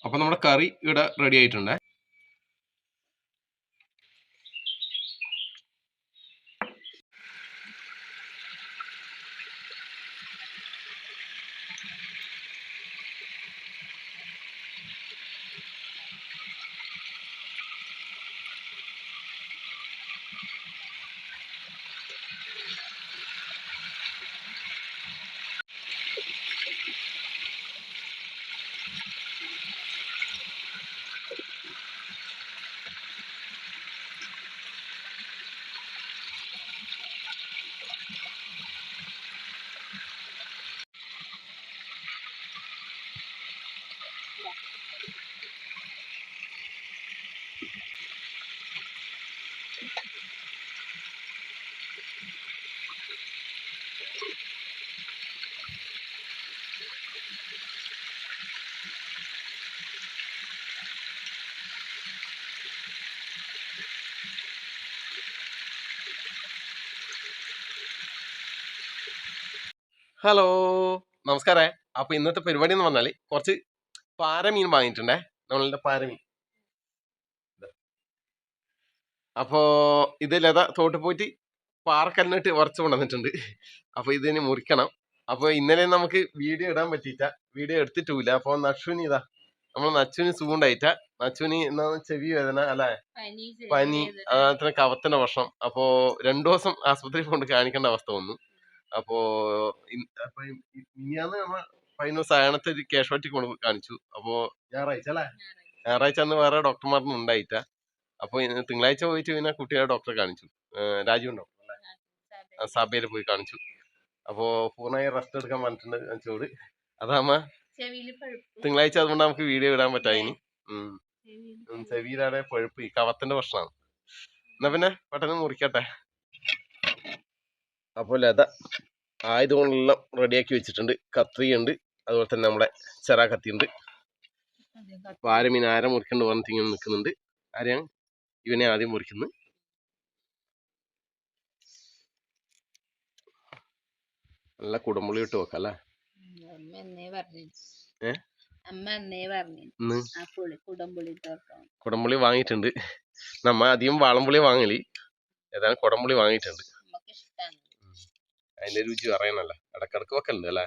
അപ്പൊ നമ്മുടെ കറി ഇവിടെ റെഡി ആയിട്ടുണ്ട്. ഹലോ, നമസ്കാരേ. അപ്പൊ ഇന്നത്തെ പരിപാടി എന്ന് പറഞ്ഞാല് കുറച്ച് പാരമീൻ വാങ്ങിയിട്ടുണ്ടേ, നമ്മളുടെ പാരമീൻ. അപ്പോ ഇത് ലത തോട്ട് പോയിട്ട് പാറക്കല്ലിട്ട് ഉറച്ചു കൊണ്ടുവന്നിട്ടുണ്ട്. അപ്പൊ ഇതിന് മുറിക്കണം. അപ്പൊ ഇന്നലെ നമുക്ക് വീഡിയോ ഇടാൻ പറ്റിയിട്ട, വീഡിയോ എടുത്തിട്ടില്ല. അപ്പൊ നച്ചുവിന് നമ്മൾ നച്ചുവിന് സുഖമുണ്ടായിട്ട, നച്ചുവിന് എന്നാ ചെവി വേദന അല്ലെ, പനി, അതുപോലെ കവത്തിന്റെ പ്രശ്നം. അപ്പോ 2 ദിവസം ആസ്പത്രിയിൽ കൊണ്ട് കാണിക്കേണ്ട അവസ്ഥ വന്നു. അപ്പോ ഇനിയാന്ന് നമ്മ 15 സായണത്തെ ഒരു കാഷ്വാലിറ്റി കൊണ്ട് കാണിച്ചു. അപ്പോ ഞായറാഴ്ച അല്ലേ, ഞായറാഴ്ച അന്ന് വേറെ ഡോക്ടർമാരൊന്നും ഉണ്ടായിട്ട. അപ്പൊ തിങ്കളാഴ്ച പോയിട്ട് പിന്നെ കുട്ടികളെ ഡോക്ടറെ കാണിച്ചു, രാജീവൻ ഡോക്ടർ അല്ലേ, സഭയിൽ പോയി കാണിച്ചു. അപ്പോ പൂർണ്ണമായി റെസ്റ്റ് എടുക്കാൻ പറഞ്ഞിട്ടുണ്ട് ചോട്. അതാമ്മ തിങ്കളാഴ്ച, അതുകൊണ്ട് നമുക്ക് വീഡിയോ ഇടാൻ പറ്റായിനി. ചെവിയിലാടെ പഴുപ്പ്, ഈ കവത്തിന്റെ പ്രശ്നമാണ്. എന്നാ പിന്നെ പെട്ടെന്ന് മുറിക്കട്ടെ. അപ്പൊ ലത ആയതുകൊണ്ടെല്ലാം റെഡിയാക്കി വെച്ചിട്ടുണ്ട്. കത്രിയുണ്ട്, അതുപോലെ തന്നെ നമ്മുടെ ചെറാ കത്തിയുണ്ട്. പാരമീൻ ആര മുറിക്കണ്ട് പറഞ്ഞിട്ട് ഇങ്ങനെ നിൽക്കുന്നുണ്ട്. ആരെയാണ് ഇവനെ ആദ്യം മുറിക്കുന്നത്. നല്ല കുടംപുളി ഇട്ട് വെക്കാം അല്ലേ. കുടംപുളി വാങ്ങിയിട്ടുണ്ട്. നമ്മ അധികം വാളംപുളി വാങ്ങല്, ഏതായാലും കുടംപുളി വാങ്ങിയിട്ടുണ്ട്. അതിന്റെ രുചി അറിയണല്ലോ, ഇടക്കിടക്ക് വെക്കലുണ്ട് അല്ലേ.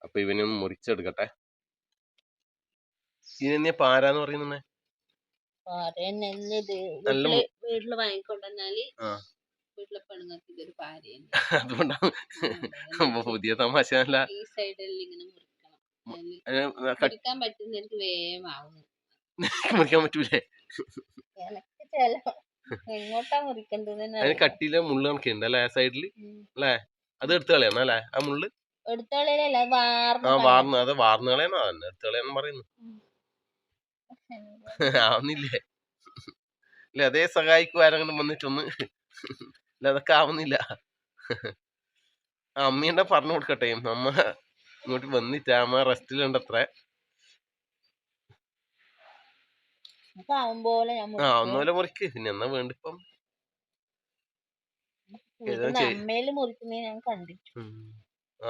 അപ്പൊ ഇവനൊന്ന് മുറിച്ചെടുക്കട്ടെ. ഇതിനെ പാരാന്ന് പറയുന്നേ, അതുകൊണ്ടാണ് പുതിയ തമാശ. മുറിക്കാൻ പറ്റൂലേ? അതിന് കട്ടിയിലെ മുള്ള് കണക്കുണ്ട് അല്ലേ സൈഡില് അല്ലേ, അത് എടുത്ത് കളയണം അല്ലേ ആ മുള്ള്. വാർന്ന്, അത് വാർന്ന് കളയണോ, അതന്നെ എടുത്ത് കളയാന്ന് പറയുന്നു. ആവുന്നില്ലേ? ഇല്ല, അതേ സഹായിക്കും ആരെങ്കിലും വന്നിട്ടൊന്ന്. ഇല്ല, അതൊക്കെ ആവുന്നില്ല. അമ്മയുണ്ട പറഞ്ഞു കൊടുക്കട്ടെ, അമ്മ ഇങ്ങോട്ട് വന്നിട്ട് അമ്മ റെസ്റ്റിലുണ്ടത്ര. ഒന്നുപോലെ മുറിക്ക്, പിന്നെ എന്നാ വേണ്ടിപ്പം.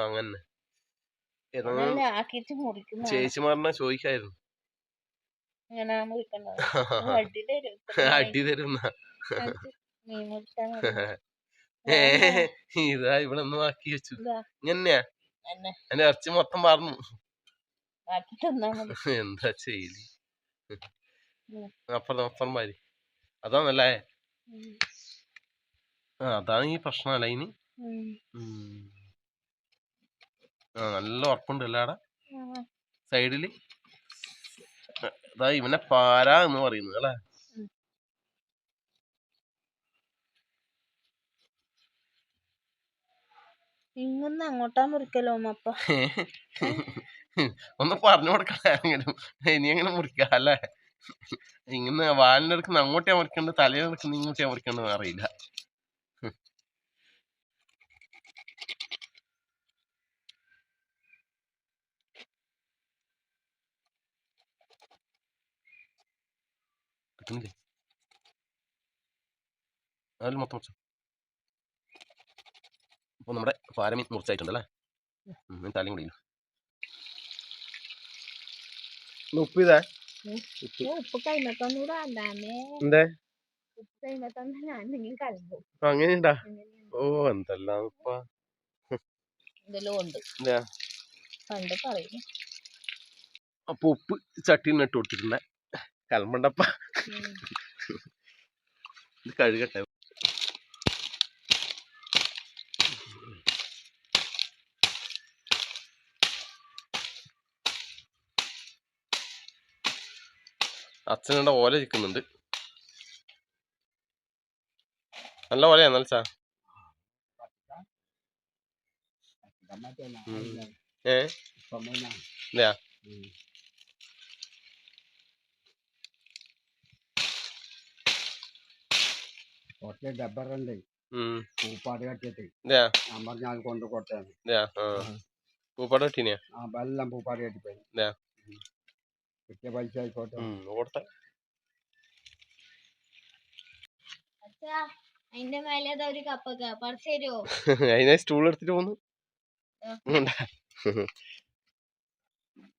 അങ്ങനെ ചേച്ചിമാരനെ ചോദിക്കായിരുന്നു. അടി തരുന്ന ഇതാ ഇവിടെ ഒന്നും ആക്കി വെച്ചു. ഇങ്ങനെയാ എന്റെ ഇറച്ചി മൊത്തം പറഞ്ഞു. എന്താ ചെയ്യല്, അപ്പുറം മാരി. അതാന്നല്ലേ, അതാണ് ഈ പ്രശ്നമല്ല ഇനി. നല്ല ഉറപ്പുണ്ട് എല്ലാടെ സൈഡില്. അതാ ഇവനെ പാര എന്ന് പറയുന്നത് അല്ലേ. അങ്ങോട്ടാ മുറിക്കലോ അപ്പ. ഒന്ന് പറഞ്ഞു കൊടുക്കണം, ഇനി എങ്ങനെ മുറിക്കാം അല്ലേ. ഇങ്ങനെ വാലിനെടുക്കുന്ന അങ്ങോട്ടേ മുറിക്കണ്ട്, തലയിലെടുക്കുന്ന ഇങ്ങോട്ടേ മുറിക്കണ്ടെന്ന് അറിയില്ല. കിട്ടുന്നില്ലേ അതിൽ മൊത്തം മുറിച്ചു. അപ്പൊ നമ്മുടെ പാരമീൻ മുറിച്ചായിട്ടുണ്ടല്ലേ. തലയും കൂടി ഉപ്പ് ഇതാ ഉപ്പ് കൈമത്തൊന്നൂടെ വേണ്ടാമേ. എന്തേ ഉപ്പ് കൈമത്തൊന്നും ഞാൻ എന്തെങ്കിലും കലമ്പോ അങ്ങനെയുണ്ടാ ഓ എന്തെല്ലാം ഉപ്പാ എന്തെല്ലോ ഉണ്ട് എന്താ പണ്ട് പറയും. അപ്പൊ ഉപ്പ് ചട്ടീന്ന് ഇട്ട് കൊടുത്തിട്ടുണ്ടേ കലമ്പണ്ടപ്പ ഇത് കഴുകട്ടെ അച്ഛനുടെ ഓല ചിക്കുന്നുണ്ട് നല്ല ഓലയാ നല്ല ചാ ഇതെയാ കുറച്ച് ഡബ്ബറുണ്ട് പൂപ്പാട് കെട്ടിയിട്ട് ഇതെയാ ഞാൻ പറഞ്ഞ ആൾ കൊണ്ട് കൊടുത്താണ്. ഇതെയാ പൂപ്പാട് കെട്ടീനെയാ ആ വെള്ളം പൂപ്പാട് കെട്ടിപ്പോയി ഇതെയാ കിട്ടിയ പൈസ ആയിക്കോട്ടെ. കൊടുത്ത അതിന്റെ മേലെ ഒരു കപ്പൊക്കെ പറിച്ചു തരുമോ? അതിനെ സ്റ്റൂൾ എടുത്തിട്ട് പോന്നു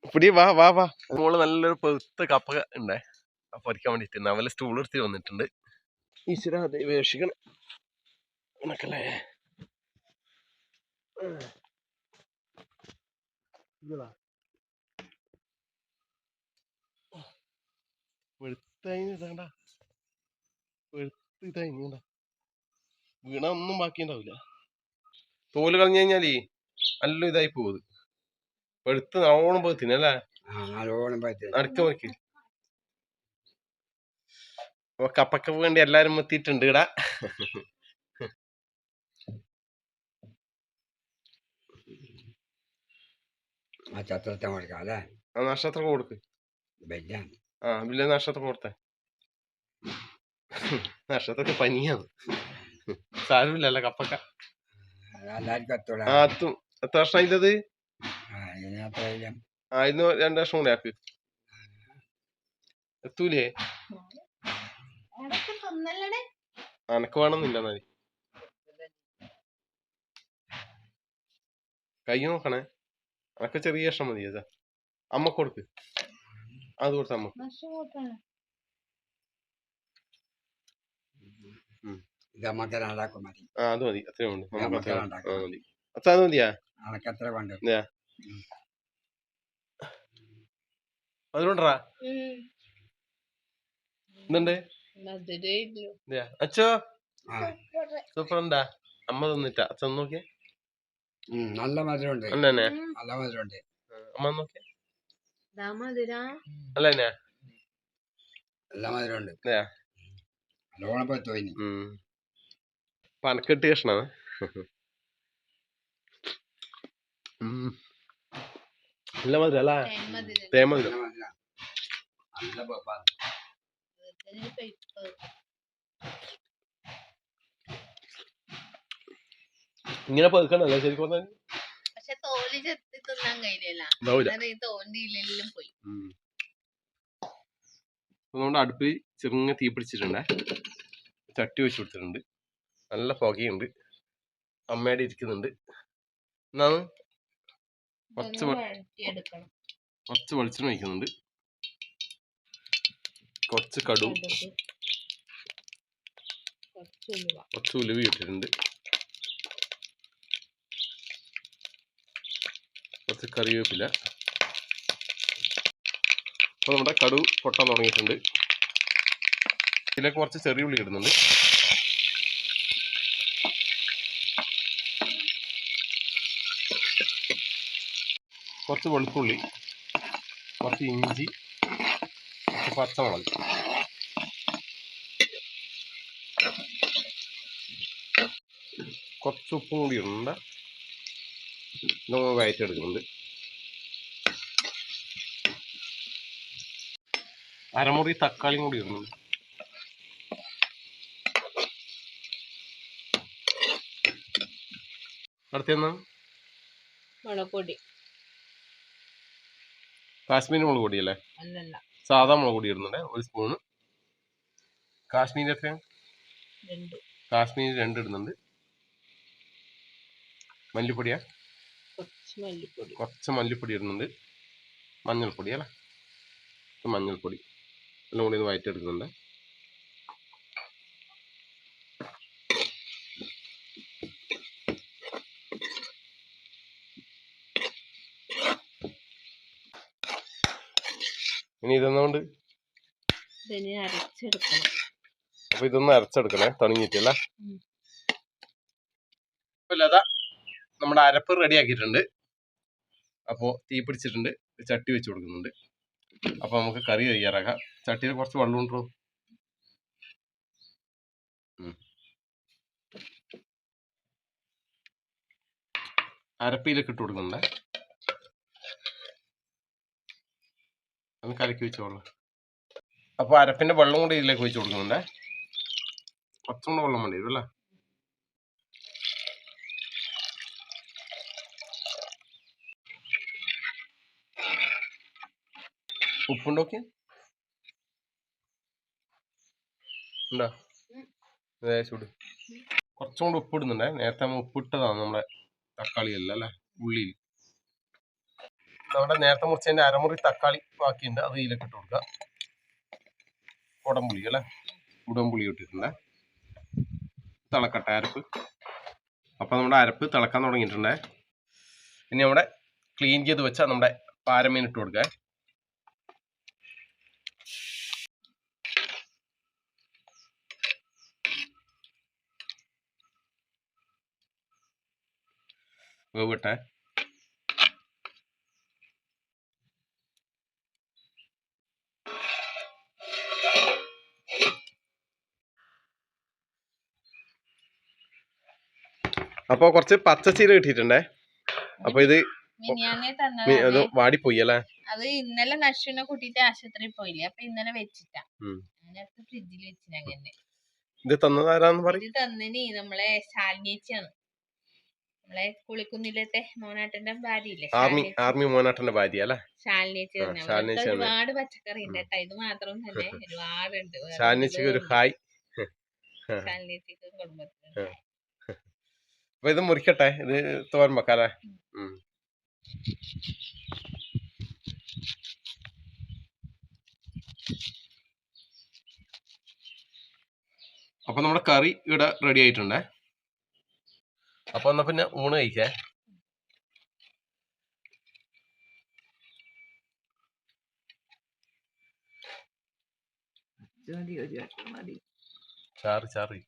ഇപ്പടി വാ വാ വാ മോള് നല്ലൊരു പെരുത്ത കപ്പ ഉണ്ടേ പൊരിക്കാൻ വേണ്ടിട്ട് അവല് സ്റ്റൂൾ എടുത്തിട്ട് വന്നിട്ടുണ്ട്. ഈശ്വര ദൈവേഷിക്കണം കണക്കല്ലേ വെളുത്തതാണ്ട വെളുത്ത് ഇതായിണ്ട വീണ ഒന്നും ബാക്കിയുണ്ടാവില്ല. തോല് കളഞ്ഞു കഴിഞ്ഞാലേ നല്ല ഇതായി പോവുത്. വെളുത്ത് നല്ലോണം പോകത്തിനല്ലേ നടക്ക നോക്കി കപ്പക്ക് വേണ്ടി എല്ലാരും എത്തിയിട്ടുണ്ട് ഇടാ. നക്ഷത്രം കൊടുക്ക് ബില്ല നക്ഷത്രം കൊടുത്തേ നക്ഷത്രക്ക് പനിയാണ് സാരമില്ലല്ല കപ്പക്ക എത്തും എത്ര വർഷം ഇല്ലത് ഇന്ന് 2 വർഷം കൂടെ ആക്ക് എത്തൂലേ അനക്ക് വേണമെന്നില്ല എന്നാല് കൈ നോക്കണേ അനക്ക് ചെറിയ കഷ്ണം മതി അതാ അമ്മക്ക് കൊടുക്ക് അത് കൊടുത്ത അമ്മ അത് മതി അത്രയും ഉണ്ട് മതി അത്ര അത് മതിയാ അതുകൊണ്ടാ എന്തുണ്ട് അച്ഛോ സൂപ്പർ ഉണ്ടാ അമ്മ തന്നിട്ടാ അച്ഛൻ നോക്കിയേ നല്ല മധുരമുണ്ട് അല്ലേ നല്ല മധുരമുണ്ട് അമ്മ നോക്കിയേ അല്ലേ നല്ല മധുരമുണ്ട് നല്ലോണം പോയി പനക്കെട്ട് കഷ്ണാണ് നല്ല മധുരം അല്ല തേമധുരം ഇങ്ങനെ പെറുക്കണല്ലേ ശരിക്കും പറഞ്ഞാൽ. പക്ഷെ തോല് ചെത്തി തിന്നാൻ കഴിയില്ല. പോയി അതുകൊണ്ട് അടുപ്പിൽ ചെറുങ്ങനെ തീ പിടിച്ചിട്ടുണ്ടേ ചട്ടി വെച്ച് കൊടുത്തിട്ടുണ്ട് നല്ല പുകയുണ്ട് അമ്മയുടെ ഇരിക്കുന്നുണ്ട് എന്നാണ് കുറച്ച് വെളിച്ചെണ്ണ ഒഴിക്കുന്നുണ്ട് കുറച്ച് കടും കുറച്ച് ഉലുവ ഇട്ടിട്ടുണ്ട് കുറച്ച് കറിവേപ്പില. അപ്പോൾ നമ്മുടെ കടു പൊട്ടാൻ തുടങ്ങിയിട്ടുണ്ട്. ഇതിലേക്ക് കുറച്ച് ചെറിയ ഉള്ളി ഇടുന്നുണ്ട്. കുറച്ച് വെളുത്തുള്ളി, കുറച്ച് ഇഞ്ചി, കുറച്ച് പച്ചമുളക്, കുറച്ച് ഉപ്പും കൂടി ഇടുന്നുണ്ട്. നമ്മൾ വഴറ്റിയെടുക്കുന്നുണ്ട്. അരമുറി തക്കാളിയും കൂടി ഇടുന്നുണ്ട്. അടുത്തെന്നാ മുളക് പൊടി, കാശ്മീരി മുളക് പൊടിയല്ലേ, അല്ലല്ല സാധാ മുളക് പൊടി ഇടുന്നുണ്ട് 1 സ്പൂണ്. കാശ്മീരി എത്ര? കാശ്മീരി 2 ഇടുന്നുണ്ട്. മല്ലിപ്പൊടിയാ, കുറച്ച് മല്ലിപ്പൊടി ഇടുന്നുണ്ട്. മഞ്ഞൾപ്പൊടി അല്ലേ, മഞ്ഞൾപ്പൊടി എല്ലാം കൂടി ഒന്ന് വഴറ്റിയെടുക്കുന്നുണ്ട്. ഇനി ഇതൊന്നുകൊണ്ട് അരച്ചെടുക്കണം. അപ്പൊ ഇതൊന്ന് അരച്ചെടുക്കണേ തുടങ്ങിയിട്ടല്ല. ലത നമ്മുടെ അരപ്പ് റെഡി ആക്കിയിട്ടുണ്ട്. അപ്പോൾ തീ പിടിച്ചിട്ടുണ്ട്. ചട്ടി വെച്ച് കൊടുക്കുന്നുണ്ട്. അപ്പൊ നമുക്ക് കറി തയ്യാറാക്കാം. ചട്ടിയിൽ കുറച്ച് വെള്ളം ഉണ്ടോ? അരപ്പിയിലേക്ക് ഇട്ട് കൊടുക്കുന്നുണ്ട്. ഒന്ന് കലക്കി വെച്ചോളാം. അപ്പൊ അരപ്പിന്റെ വെള്ളം കൂടി ഇതിലേക്ക് ഒഴിച്ചു കൊടുക്കുന്നുണ്ട്. കുറച്ചുകൂടെ വെള്ളം വേണ്ടി വരും അല്ലേ? ഉപ്പുണ്ടോക്കെ ഉണ്ടോ? ചൂട് കുറച്ചും കൂടി ഉപ്പ് ഇടുന്നുണ്ടേ. നേരത്തെ നമ്മൾ ഉപ്പിട്ടതാണ് നമ്മുടെ തക്കാളിയല്ല അല്ലേ, ഉള്ളിയിൽ. നമ്മുടെ നേരത്തെ മുറിച്ചതിന്റെ അരമുറി തക്കാളി ബാക്കിയുണ്ട്, അത് ഇതിലേക്ക് ഇട്ട് കൊടുക്കുക. കുടംപുളി അല്ലേ, കുടംപുളി ഇട്ടിട്ടുണ്ട്. തിളക്കട്ടെ അരപ്പ്. അപ്പൊ നമ്മുടെ അരപ്പ് തിളക്കാൻ തുടങ്ങിയിട്ടുണ്ടേ. ഇനി നമ്മുടെ ക്ലീൻ ചെയ്ത് വെച്ചാൽ നമ്മുടെ പാരമീൻ ഇട്ട് കൊടുക്കുക. വേവിട്ടെ. അപ്പൊ കുറച്ച് പച്ചച്ചീര കിട്ടിയിട്ടുണ്ടേ. അപ്പൊ ഇത് അത് വാടിപ്പോയി അല്ലേ? അത് ഇന്നലെ നശുവിനെ കൂട്ടിട്ട് ആശുപത്രിയിൽ പോയില്ലേ, അപ്പൊ ഇന്നലെ വെച്ചിട്ടാ ഫ്രിഡ്ജിൽ വെച്ചിട്ട്. ഇത് തന്നതാരാന്ന് പറയും? ഇത് തന്നിനി നമ്മളെ ശാലിനിയാണ്. നമ്മളെ കുളിക്കുന്നില്ലത്തെ മോനാട്ടന്റെ ഭാര്യയില്ലേ, ആർമി മോനാട്ടന്റെ ഭാര്യ അല്ലേ, ശാലിനിച്ച്. ഒരുപാട് പച്ചക്കറി ഉണ്ട് കേട്ടോ. ഇത് മാത്രം തന്നെ ഒരുപാടുണ്ട്. ശാലിനിക്ക് ഒരു ഹായ്. ശാലിനിക്ക് കുടുംബത്തിന്. അപ്പൊ ഇത് മുറിക്കട്ടെ, ഇത് തോരൻ വെക്കാല്ലേ. അപ്പൊ നമ്മുടെ കറി ഇവിടെ റെഡി ആയിട്ടുണ്ടേ. അപ്പൊ എന്നാ പിന്നെ ഊണ് കഴിക്കേ. ചാറ്.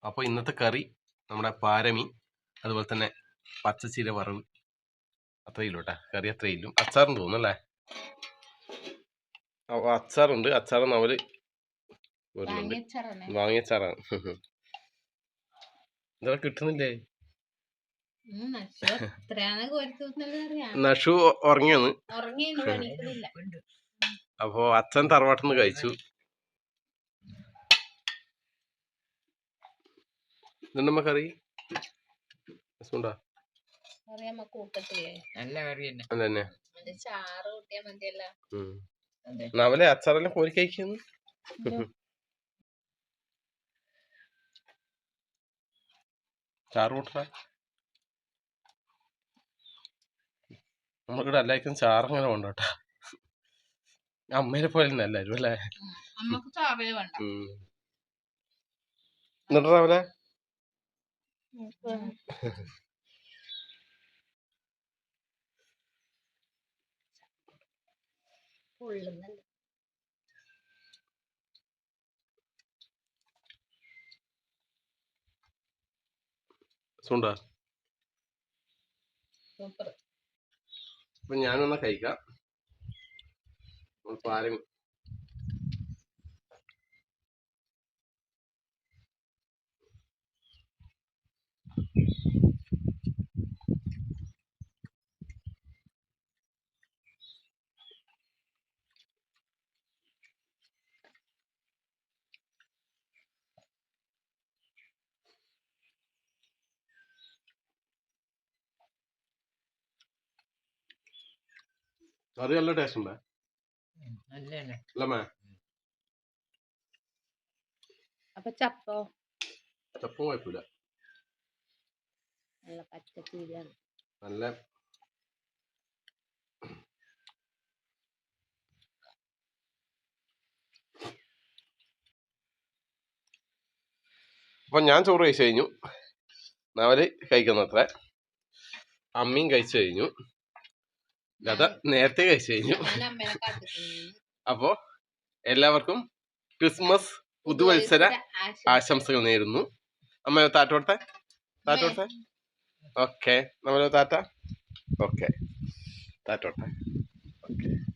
അപ്പൊ ഇന്നത്തെ കറി നമ്മുടെ പാരമീൻ, അതുപോലെ തന്നെ പച്ചച്ചീര വറവ്, അത്രയില്ലോ കേട്ടാ. കറി അത്രയില്ലും. അച്ചാറും തോന്നുന്നല്ലേ? അച്ചാറുണ്ട്. അച്ചാറ് നമ്മള് വാങ്ങിയ അച്ചാറാണ്. ഇതൊക്കെ കിട്ടുന്നില്ലേ? നഷു ഉറങ്ങിയെന്ന്. അപ്പൊ അച്ഛൻ തറവാട്ടിന്ന് കഴിച്ചു. ഇതുണ്ടമ്മ കറി തന്നെ. നവലെ അച്ചാറെല്ലാം കോരി കഴിക്കുന്നു. ചാറ് കൂട്ട. നമ്മളിവിടെ എല്ലാവർക്കും ചാറങ്ങനെ കൊണ്ടോട്ടാ. അമ്മേനെ പോലെ തന്നെ എല്ലാരും അല്ലേ? എന്നിട്ട് രാവിലെ സുണ്ടാ. അപ്പൊ ഞാനൊന്ന് കഴിക്കാം. പാരമീൻ അത് നല്ല ടേസ്റ്റ് ഉണ്ട്. അപ്പൊ ചപ്പോ? ചപ്പും കുഴപ്പമില്ല. നല്ല പച്ചച്ചീരയാണ്. നല്ല അപ്പൊ ഞാൻ ചോറ് കഴിച്ചു കഴിഞ്ഞു. നവല് കഴിക്കുന്നത്ര. അമ്മയും കഴിച്ചു കഴിഞ്ഞു. ലത നേരത്തെ കഴിച്ചു കഴിഞ്ഞു. അപ്പോ എല്ലാവർക്കും ക്രിസ്മസ് പുതുവത്സര ആശംസകൾ നേരുന്നു. അമ്മ താറ്റോട്ടെ. ഓക്കെ. നമ്മളെ താറ്റ. ഓക്കെ. താറ്റോട്ടെ. ഓക്കെ.